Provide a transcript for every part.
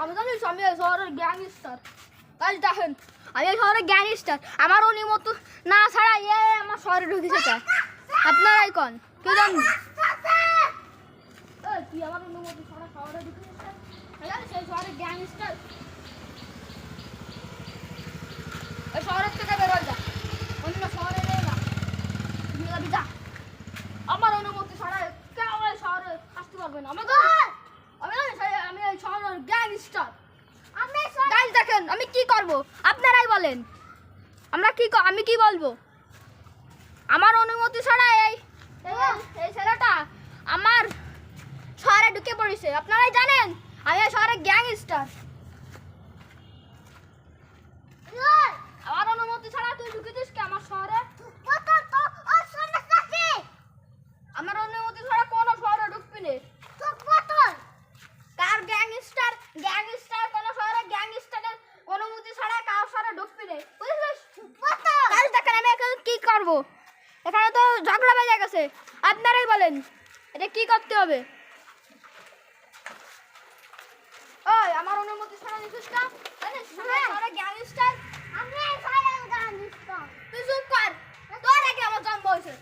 আমি জানিস আমি এই শহরের গ্যাংস্টার। গাইস দেখেন আমি এই শহরের গ্যাংস্টার। আমার অনুমতি না ছাড়া আমার শহরে ঢুকেছে চায়। আপনারাই কোন কেউ জানেন? তুই আমার অনুমতি ছাড়া শহরে ঢুকেছিস? সেই শহরের গ্যাংস্টার। এই শহরের থেকে বের হয়ে যা, অন্য শহরে নেই না, যা। আমার অনুমতি ছাড়া কেউ এই শহরে আসতে পারবে না। আমি এই শহরের গ্যাংস্টার। গাইস দেখেন আমি কি করব আপনারাই বলেন। আমি কি বলবো? আমার অনুমতি ছাড়া এই ছেলেটা আমার শহরে ঢুকে পড়েছে। আপনারাই জানেন আমি এই শহরের গ্যাংস্টার। আমার অনুমতি ছাড়া তুই ঢুকেছিস কি আমার শহরে? আমার অনুমতি ছাড়া কোনো শহরে ঢুকবি না। কার গ্যাংস্টার কোন শহরে গ্যাংস্টারের অনুমতি ছাড়া কার শহরে ঢুকবি না, বুঝছিস? দেখেন আমি এখন কি করব? এখানে তো ঝগড়া বেজে গেছে। আপনারাই বলেন এটা কি করতে হবে? ওই আমার অনুমতি ছাড়া দিছিস না? গ্যাংস্টার তুই চুপ কর। তোর আগে আমার জন্ম হয়েছে।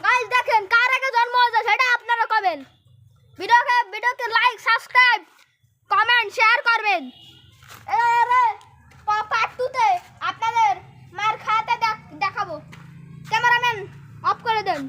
গাইস দেখেন কার আগে জন্ম হয়েছে সেটা আপনারা কবেন। ভিডিওকে লাইক, সাবস্ক্রাইব, কমেন্ট, শেয়ার করবেন। পার্ট 2 তে আপনাদের মার খাওয়াতে দেখাবো। ক্যামেরাম্যান অফ করে দেন।